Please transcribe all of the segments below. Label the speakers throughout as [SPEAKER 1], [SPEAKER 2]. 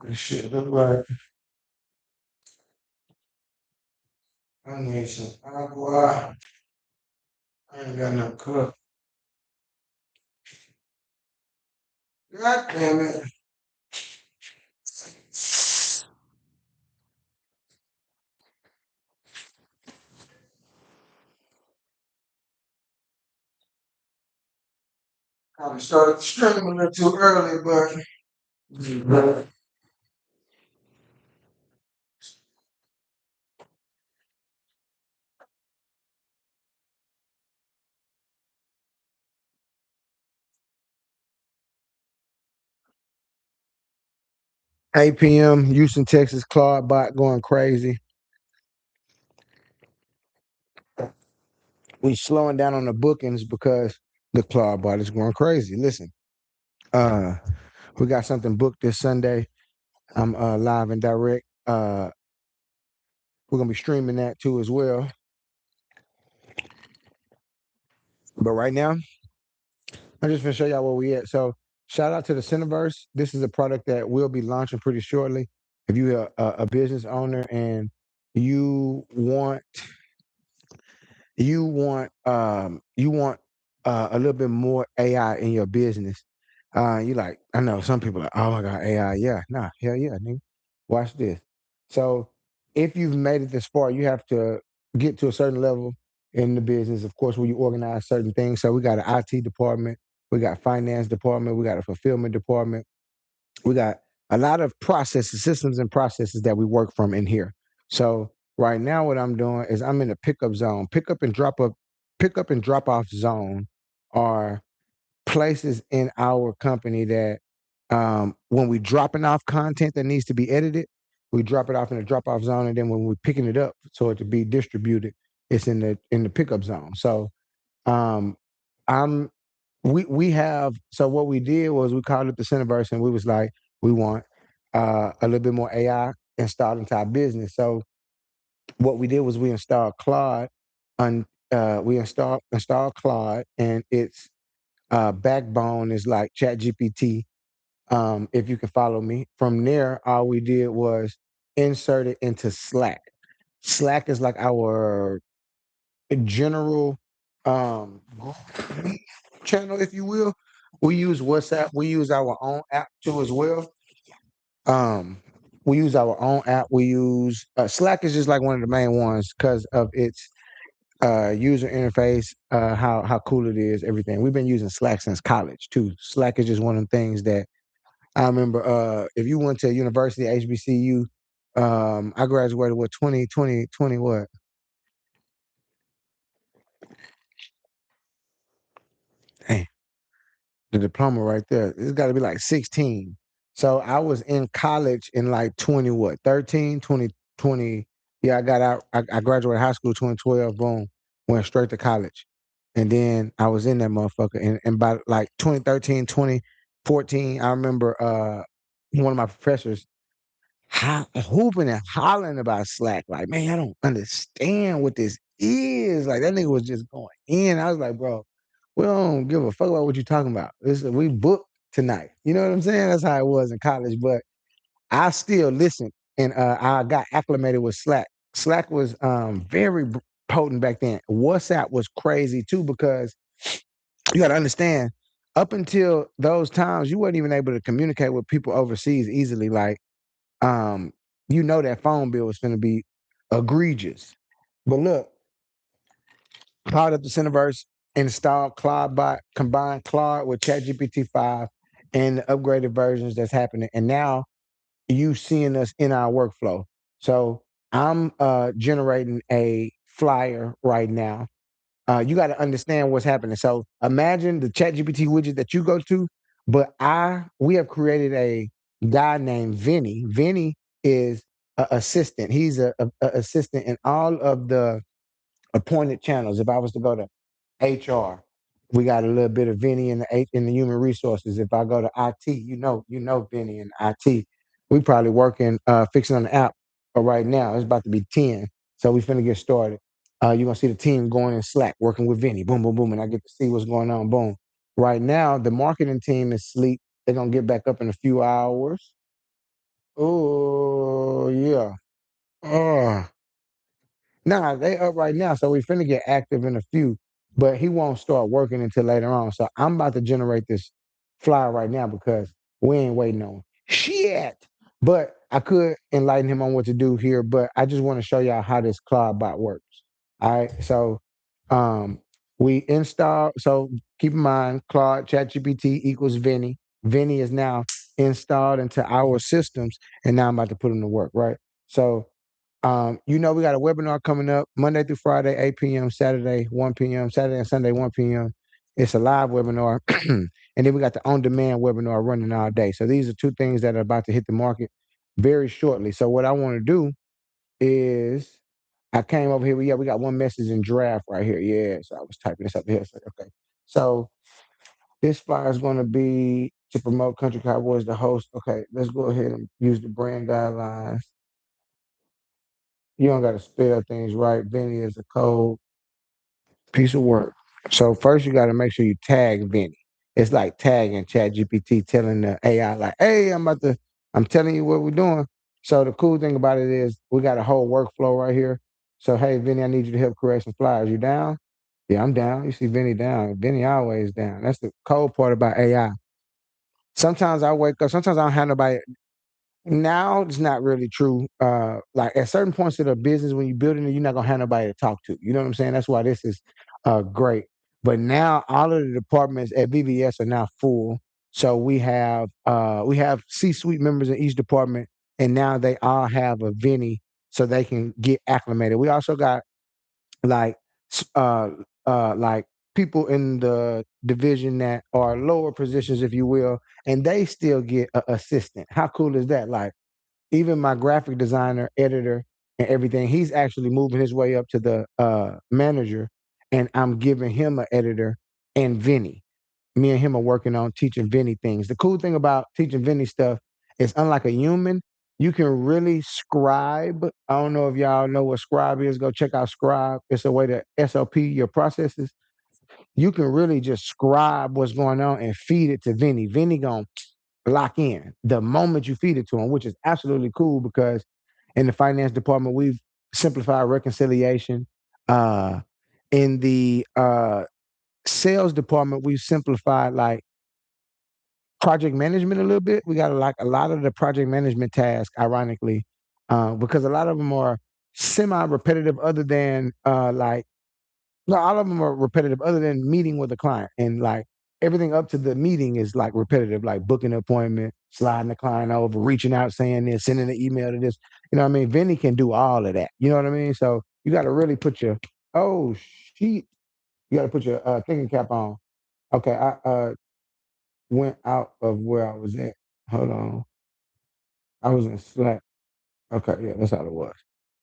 [SPEAKER 1] This shit look like I need some agua. I ain't got no cup. God damn it. Probably started the stream a little too early, but 8 p.m. Houston, Texas, Claude bot going crazy. We slowing down on the bookings because the Claude bot is going crazy. Listen, uh, we got something booked this Sunday. I'm live and direct. We're gonna be streaming that too as well. But right now, I'm just gonna show y'all where we at. So shout out to the Cineverse. This is a product that we'll be launching pretty shortly. If you're a business owner and you want you want a little bit more AI in your business. You like, I know some people are like, oh my God, AI. Yeah, nah, hell yeah, nigga. Watch this. So if you've made it this far, you have to get to a certain level in the business, of course, where you organize certain things. So we got an IT department, we got finance department, we got a fulfillment department, we got a lot of processes, systems and processes that we work from in here. So right now what I'm doing is I'm in a pickup zone. Pickup and drop off zone are places in our company that when we dropping off content that needs to be edited, we drop it off in the drop off zone, and then when we're picking it up so it to be distributed, it's in the pickup zone. So um I'm we have so what we did was we called it the Cineverse, and we was like, we want a little bit more AI installed into our business. So what we did was we installed Claude on we installed Claude, and its backbone is like ChatGPT. If you can follow me. From there, all we did was insert it into Slack. Slack is like our general group channel, if you will. We use WhatsApp. We use our own app too as well. Um, we use our own app. We use Slack is just like one of the main ones because of its user interface, how cool it is, everything. We've been using Slack since college too. Slack is just one of the things that I remember. If you went to university, HBCU, I graduated with 20 what? Dang, the diploma right there. It's got to be like 16. So I was in college in like 20 what? 13, 2020. Yeah, I got out. I graduated high school 2012. Boom, went straight to college, and then I was in that motherfucker. And by like 2013, 2014, I remember one of my professors hooping and hollering about Slack. Like, man, I don't understand what this is. Like that nigga was just going in. I was like, bro, we don't give a fuck about what you talking about. We booked tonight. You know what I'm saying? That's how it was in college. But I still listened, and I got acclimated with Slack. Slack was very potent back then. WhatsApp was crazy too because you got to understand. Up until those times, you weren't even able to communicate with people overseas easily. Like um, that phone bill was going to be egregious. But look, powered up the Cineverse, installed CloudBot, combined Claude with ChatGPT 5 and the upgraded versions that's happening. And now you seeing us in our workflow. So I'm generating a flyer right now. You got to understand what's happening. So imagine the ChatGPT widget that you go to, but we have created a guy named Vinny. Vinny is an assistant. He's a assistant in all of the appointed channels. If I was to go to HR, we got a little bit of Vinny in the human resources. If I go to IT, you know Vinny in IT. We probably working fixing on the app right now. It's about to be 10. So we finna get started. You're gonna see the team going in Slack, working with Vinny. Boom, boom, boom. And I get to see what's going on. Boom. Right now, the marketing team is asleep. They're gonna get back up in a few hours. Oh yeah. Oh. Nah, they up right now, so we finna get active in a few, but he won't start working until later on. So I'm about to generate this flyer right now because we ain't waiting on shit. But I could enlighten him on what to do here, but I just want to show y'all how this Claude bot works. All right. So um we install, so keep in mind Claude ChatGPT equals Vinny. Vinny is now installed into our systems, and now I'm about to put him to work, right? So we got a webinar coming up Monday through Friday, 8 p.m., Saturday, 1 p.m., Saturday and Sunday, 1 p.m. It's a live webinar. And then we got the on-demand webinar running all day. So these are two things that are about to hit the market very shortly. So what I want to do is I came over here. We got one message in draft right here. Yeah. So I was typing this up here. So, okay. So this flyer is going to be to promote Country Cowboys, the host. Okay, let's go ahead and use the brand guidelines. You don't got to spell things right. Vinny is a cold piece of work. So first you got to make sure you tag Vinny. It's like tagging ChatGPT, telling the AI like, "Hey, I'm telling you what we're doing." So the cool thing about it is we got a whole workflow right here. So hey, Vinny, I need you to help create some flyers. You down? Yeah, I'm down. You see Vinny down. Vinny always down. That's the cold part about AI. Sometimes I wake up. Sometimes I don't have nobody. Now it's not really true. Like at certain points of the business, when you're building it, you're not gonna have nobody to talk to. You know what I'm saying? That's why this is great. But now all of the departments at VBS are now full. So we have C-suite members in each department, and now they all have a Vinny so they can get acclimated. We also got like like people in the division that are lower positions, if you will, and they still get an assistant. How cool is that? Like even my graphic designer, editor, and everything, he's actually moving his way up to the manager, and I'm giving him an editor and Vinny. Me and him are working on teaching Vinny things. The cool thing about teaching Vinny stuff is, unlike a human, you can really scribe. I don't know if y'all know what scribe is. Go check out Scribe. It's a way to SOP your processes. You can really just scribe what's going on and feed it to Vinny. Vinny gonna lock in the moment you feed it to him, which is absolutely cool because in the finance department, we've simplified reconciliation. Uh, in the sales department, we've simplified like project management a little bit. We got like a lot of the project management tasks, ironically, because a lot of them are semi-repetitive, other than like no, all of them are repetitive other than meeting with a client. And like everything up to the meeting is like repetitive, like booking an appointment, sliding the client over, reaching out, saying this, sending an email to this. You know what I mean? Vinny can do all of that. You know what I mean? So you got to really put your, oh, shit. You got to put your thinking cap on. Okay. I went out of where I was at. Hold on. I was in Slack. Okay. Yeah, that's how it was.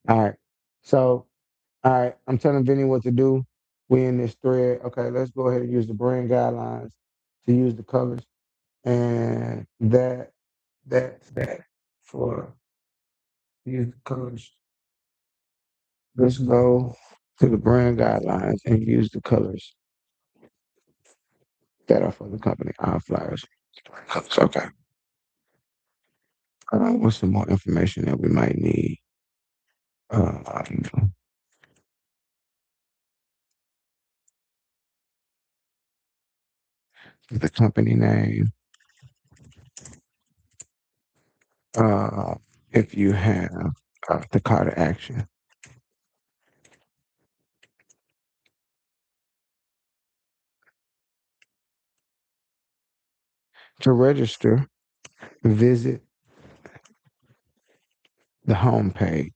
[SPEAKER 1] All right. So, all right, I'm telling Vinny what to do. We in this thread. Okay, let's go ahead and use the brand guidelines to use the colors. And that for use the colors. Let's go to the brand guidelines and use the colors that are for the company. Our flyers. Colors. Okay. What's some more information that we might need? Uh, the company name. Uh, if you have the call to action. To register, visit the home page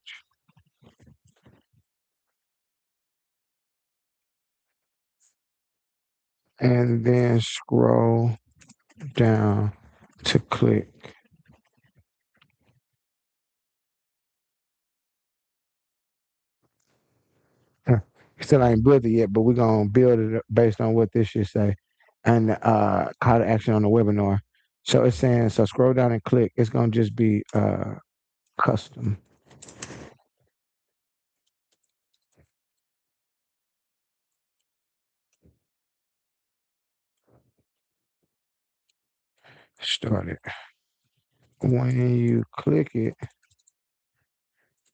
[SPEAKER 1] and then scroll down to click. Uh, Still ain't built it yet, but we're gonna build it based on what this should say and call to action on the webinar. So it's saying, so scroll down and click. It's gonna just be custom. Started. when you click it,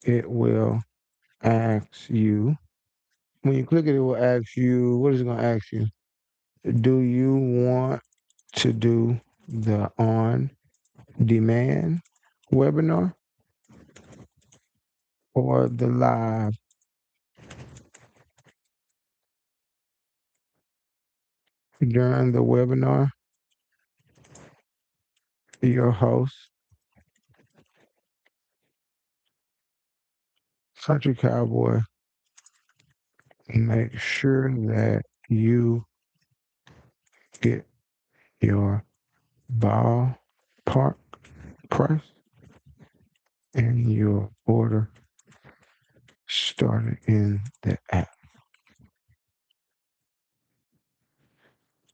[SPEAKER 1] it will ask you. When you click it, it will ask you, what is it going to ask you? Do you want to do the on demand webinar or the live? During the webinar, your host, Country Cowboy, make sure that you get your ballpark price and your order started in the app.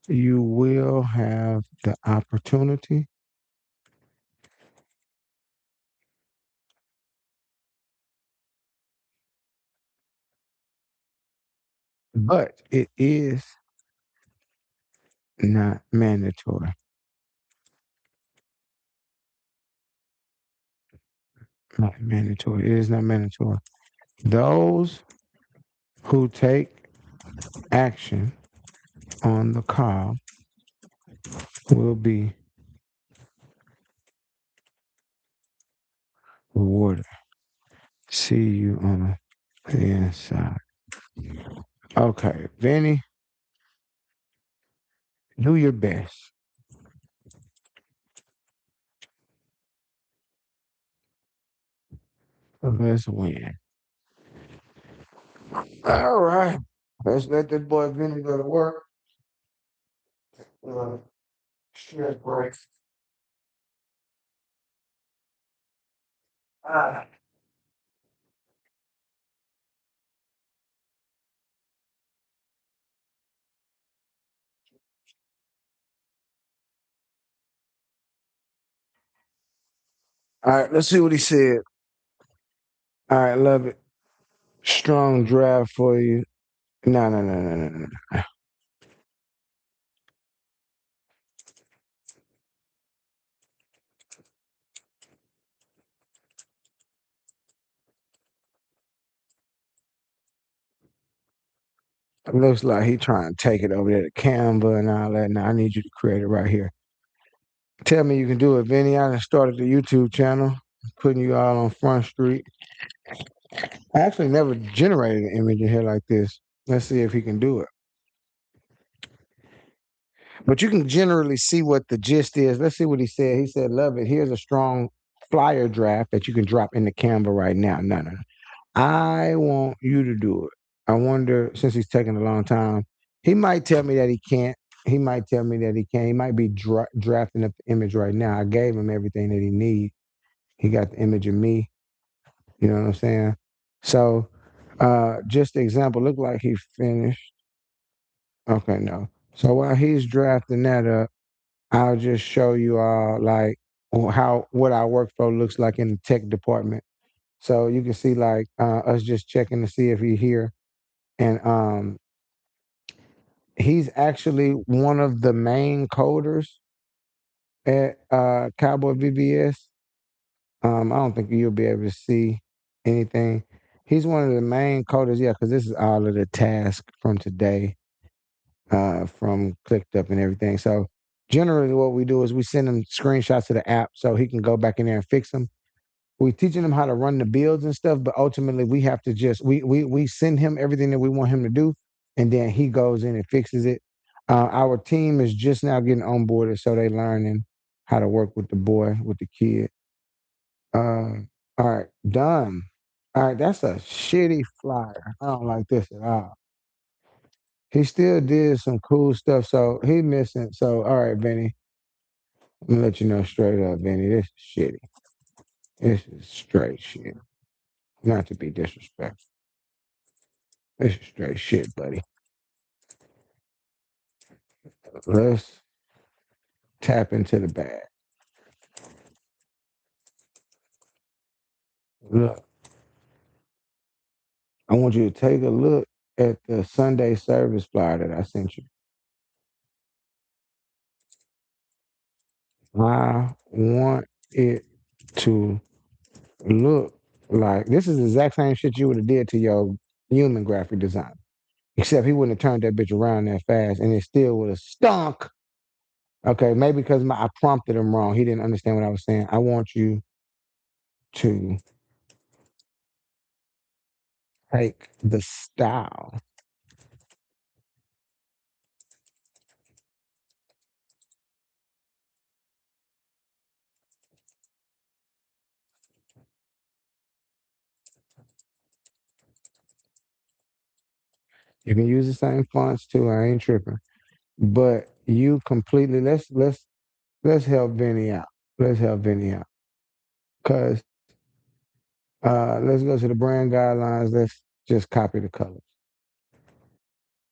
[SPEAKER 1] You will have the opportunity, but it is not mandatory. Not mandatory. It is not mandatory. Those who take action on the call will be rewarded. See you on the inside. Okay, Vinny, do your best. Let's win. All right. Let's let this boy Vinny go to work. Uh, stress break. Ah. All right, let's see what he said. All right, love it. Strong draft for you. No, no, no, no, no, no. It looks like he trying to take it over there to Canva and all that. Now I need you to create it right here. Tell me you can do it, Vinny. I done started the YouTube channel, putting you all on Front Street. I actually never generated an image in here like this. Let's see if he can do it. But you can generally see what the gist is. Let's see what he said. He said, love it. Here's a strong flyer draft that you can drop into Canva right now. No, no, no. I want you to do it. I wonder, since he's taking a long time, he might tell me that he can't. He might tell me that he can't. He might be drafting up the image right now. I gave him everything that he needs. He got the image of me. You know what I'm saying? So, just the example, look like he finished. Okay, no. So while he's drafting that up, I'll just show you all like how what our workflow looks like in the tech department. So you can see like us just checking to see if he's here. And he's actually one of the main coders at Cowboy VBS. I don't think you'll be able to see anything. He's one of the main coders, yeah, because this is all of the tasks from today, from clicked up and everything. So generally what we do is we send him screenshots of the app so he can go back in there and fix them. We teaching him how to run the builds and stuff, but ultimately we have to just we send him everything that we want him to do, and then he goes in and fixes it. Our team is just now getting onboarded, so they learning how to work with the boy, with the kid. All right, done. All right, that's a shitty flyer. I don't like this at all. He still did some cool stuff, so he missing. So all right, Benny, I'm gonna let you know straight up, Benny. This is shitty. This is straight shit. Not to be disrespectful. This is straight shit, buddy. Let's tap into the bag. Look, I want you to take a look at the Sunday service flyer that I sent you. I want it to look like this is the exact same shit you would have did to your human graphic design. Except he wouldn't have turned that bitch around that fast and it still would have stunk. Okay, maybe because I prompted him wrong. He didn't understand what I was saying. I want you to take the style. You can use the same fonts too. I ain't tripping. But you completely let's help Vinny out. Let's help Vinny out. Cause let's go to the brand guidelines. Let's just copy the colors.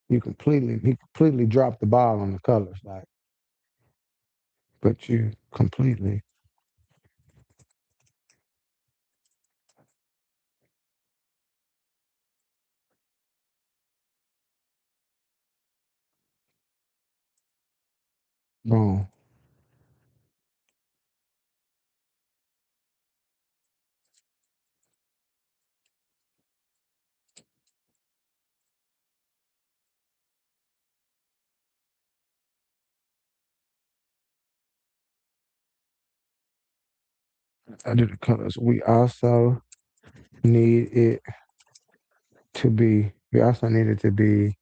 [SPEAKER 1] He completely dropped the ball on the colors, like, but you completely wrong. I did the colors. Need it we also need it to be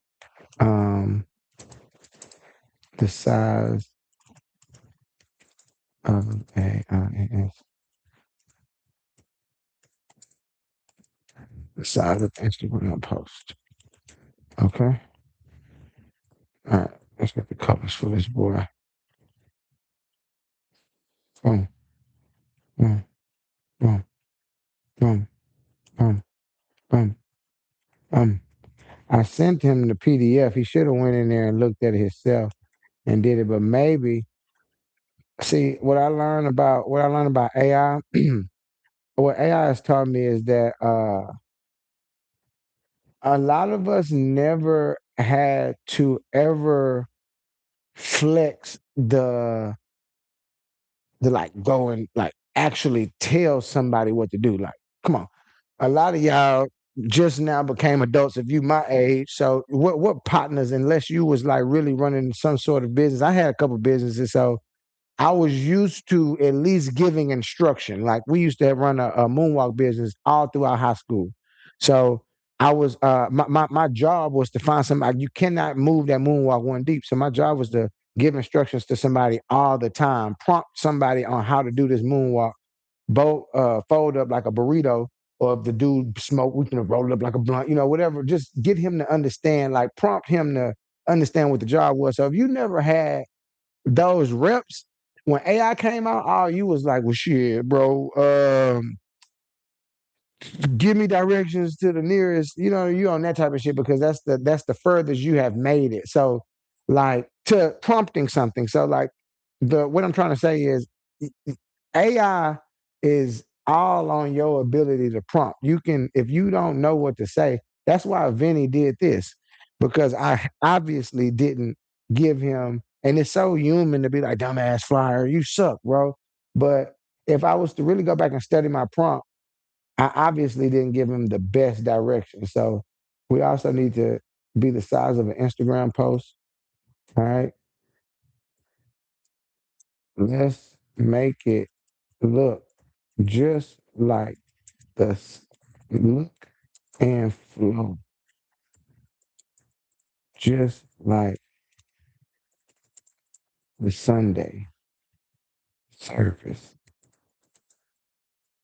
[SPEAKER 1] um the size of the size of Instagram post. Okay. All right. Let's get the colors for this boy. Boom, boom, boom, boom, boom, boom, boom. I sent him the PDF. He should have went in there and looked at it himself and did it. But maybe see what I learned about AI. What AI has taught me is that a lot of us never had to ever flex the like go and like actually tell somebody what to do. Like, come on. A lot of y'all just now became adults if you my age. So what partners, unless you was like really running some sort of business. I had a couple businesses, so I was used to at least giving instruction. Like we used to have run a moonwalk business all throughout high school. So I was my job was to find somebody. You cannot move that moonwalk one deep. So my job was to give instructions to somebody all the time, prompt somebody on how to do this moonwalk, fold up like a burrito, or if the dude smoke, we can roll it up like a blunt, whatever. Just get him to understand, like prompt him to understand what the job was. So if you never had those reps, when AI came out, all you was like, well, shit, bro. Give me directions to the nearest, you on that type of shit because that's the furthest you have made it. So, like to prompting something. So, like the what I'm trying to say is AI is all on your ability to prompt. You can, if you don't know what to say, that's why Vinny did this because I obviously didn't give him, and it's so human to be like, dumbass flyer, you suck, bro. But if I was to really go back and study my prompt, I obviously didn't give him the best direction. So we also need to be the size of an Instagram post. All right. Let's make it look just like look and flow, just like the Sunday service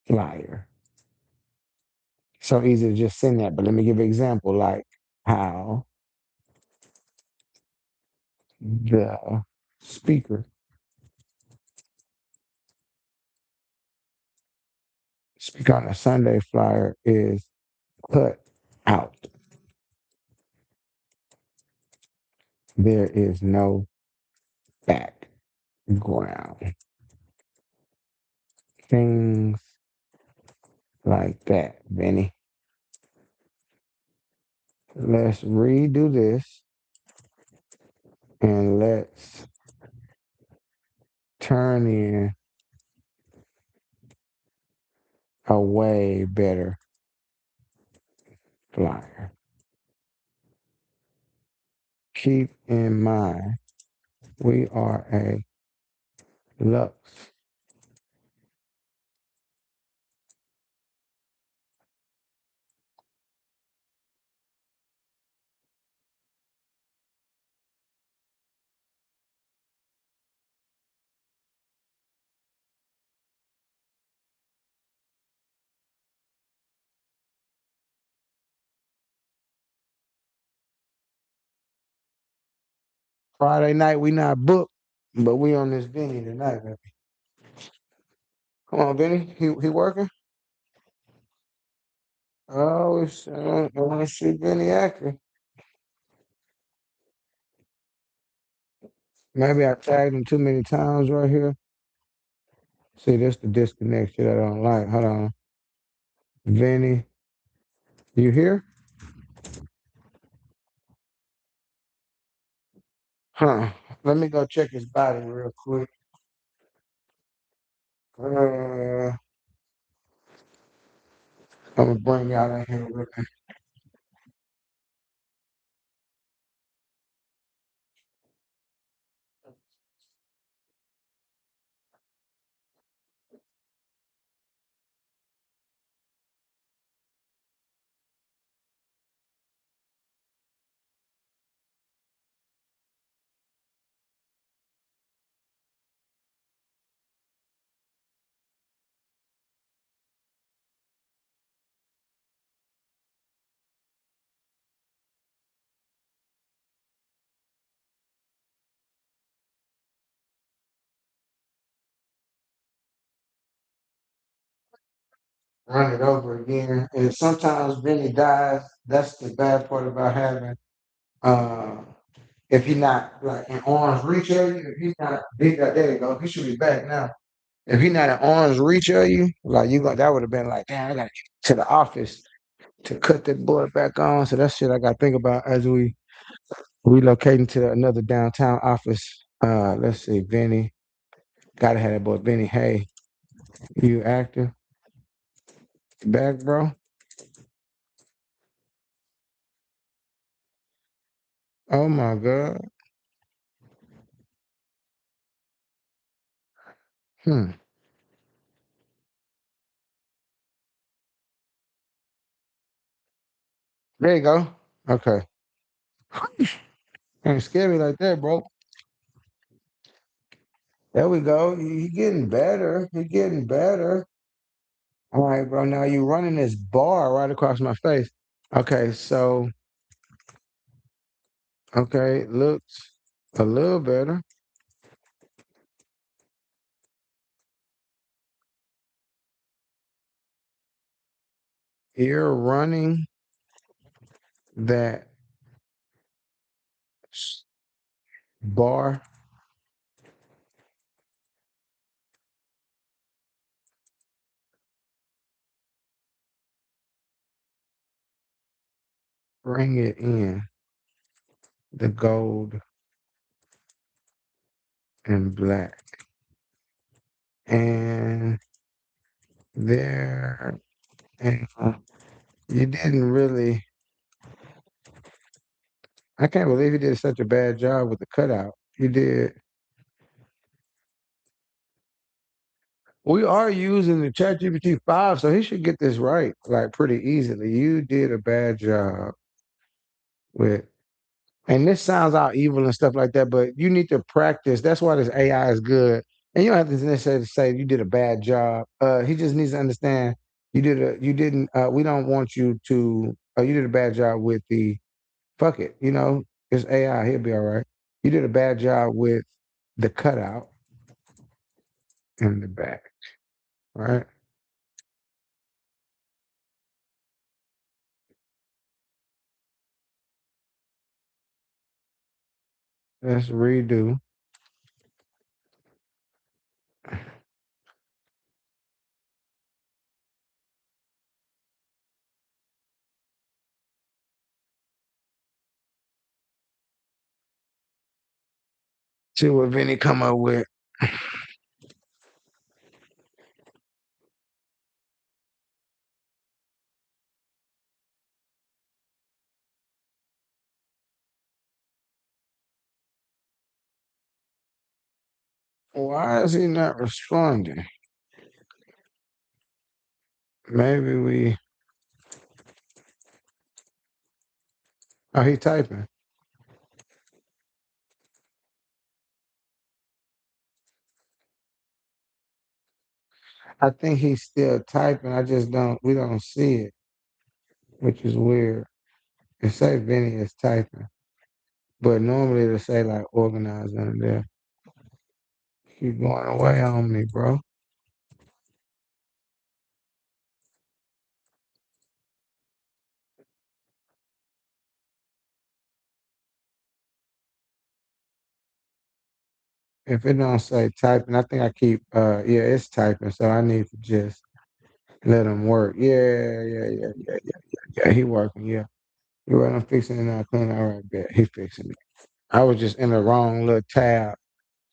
[SPEAKER 1] flyer. So easy to just send that, but let me give an example like how the speaker speak on a Sunday flyer is cut out. There is no background. Things like that, Benny. Let's redo this and let's turn in a way better flyer. Keep in mind, we are a Lux. Friday night, we not booked, but we on this Vinny tonight, baby. Come on, Vinny. He working? Oh, I want to see Vinny acting. Maybe I tagged him too many times right here. See, this the disconnect shit I don't like. Hold on. Vinny, you here? Huh. Let me go check his body real quick. I'm gonna bring y'all in here with me. Run it over again. And sometimes Vinny dies. That's the bad part about having uh if he's not like in arm's reach of you, if he's not big there you go. He should be back now. If he's not in arm's reach of you, like you got that would have been like, damn, I gotta get to the office to cut that boy back on. So that's shit I gotta think about as we relocating to another downtown office. Let's see, Vinny. Gotta have that boy Vinny. Hey, you active? Back, bro? Oh my God. Hmm. There you go. Okay. Ain't scare me like that, bro. There we go. He getting better. He getting better. All right, bro. Now you running this bar right across my face. Okay, so okay, looks a little better. You're running that bar. Bring it in. The gold and black. And there, and you didn't really, I can't believe you did such a bad job with the cutout. You did. We are using the ChatGPT 5, so he should get this right, like pretty easily. You did a bad job with, and this sounds all evil and stuff like that, but you need to practice. That's why this AI is good. And you don't have to necessarily say you did a bad job. He just needs to understand you didn't, we don't want you to, you did a bad job with the, fuck it, it's AI, he'll be all right. You did a bad job with the cutout in the back, right? Let's redo. See what Vinny come up with. Why is he not responding? Maybe we. Oh, he typing. I think he's still typing. I just don't. We don't see it, which is weird. It say Vinny is typing, but normally it'll say like organized under there. Keep going away on me, bro. If it don't say typing, I think I keep. Yeah, it's typing, so I need to just let him work. Yeah. He working. Yeah, you're right. I'm fixing it now. Clean. All right, bet he fixing it. I was just in the wrong little tab,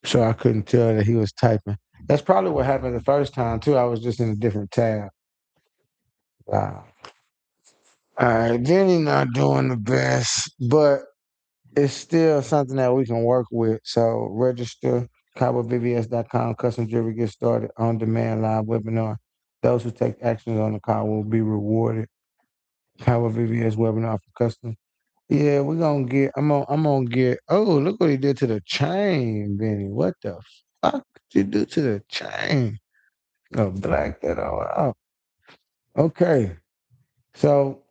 [SPEAKER 1] so I couldn't tell that he was typing. That's probably what happened the first time too. I was just in a different tab. Wow. All right, Jenny not doing the best, but it's still something that we can work with. So register cowboyvvs.com. Custom jewelry get started on demand live webinar. Those who take actions on the call will be rewarded. Cowboy VVS webinar for custom. Yeah, we're gonna get. I'm gonna get. Oh, look what he did to the chain, Benny. What the fuck did you do to the chain? Oh, black that all out. Okay, so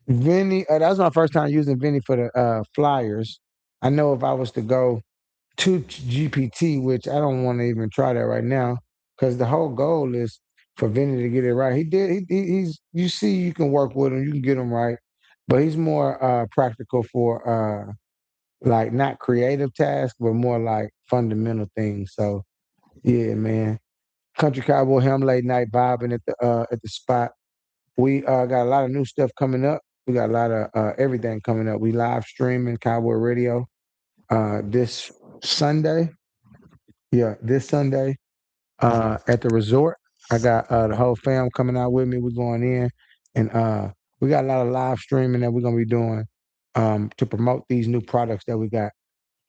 [SPEAKER 1] Vinny. That was my first time using Vinny for the flyers. I know if I was to go to GPT, which I don't want to even try that right now, because the whole goal is for Vinny to get it right. He did. He's. You see, you can work with him. You can get him right, but he's more practical for like not creative tasks, but more like fundamental things. So yeah, man. Country Cowboy Ham late night vibing at the spot. We got a lot of new stuff coming up. We got a lot of everything coming up. We live streaming Cowboy Radio this Sunday. Yeah, this Sunday at the resort. I got the whole fam coming out with me. We're going in, and we got a lot of live streaming that we're gonna be doing to promote these new products that we got.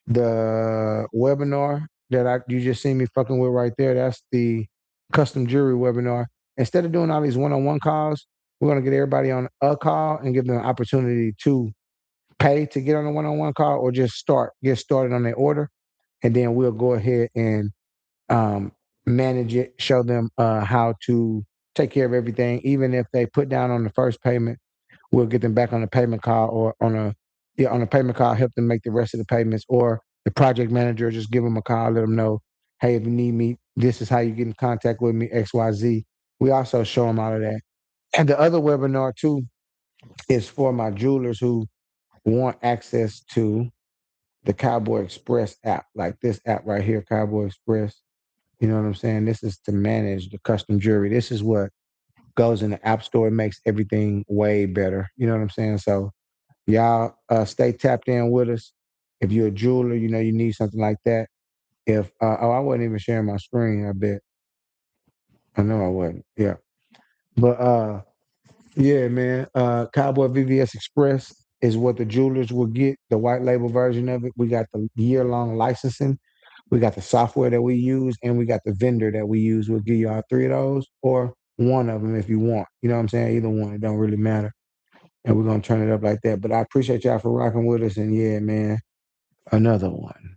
[SPEAKER 1] The webinar that you just seen me fucking with right there, that's the custom jewelry webinar. Instead of doing all these one-on-one calls, we're gonna get everybody on a call and give them an opportunity to pay to get on a one-on-one call or just get started on their order, and then we'll go ahead and um, manage it, show them how to take care of everything. Even if they put down on the first payment, we'll get them back on the payment call or on a payment call, help them make the rest of the payments. Or the project manager just give them a call, let them know, hey, if you need me, this is how you get in contact with me, XYZ. We also show them all of that. And the other webinar too is for my jewelers who want access to the Cowboy Express app, like this app right here, Cowboy Express. You know what I'm saying? This is to manage the custom jewelry. This is what goes in the app store. It makes everything way better. You know what I'm saying? So y'all stay tapped in with us. If you're a jeweler, you know you need something like that. If I wasn't even sharing my screen, I bet. I know I wasn't. Yeah. But yeah, man. Cowboy VVS Express is what the jewelers will get, the white label version of it. We got the year-long licensing. We got the software that we use, and we got the vendor that we use. We'll give you all three of those, or one of them if you want. You know what I'm saying? Either one, it don't really matter. And we're gonna turn it up like that. But I appreciate y'all for rocking with us. And yeah, man, another one.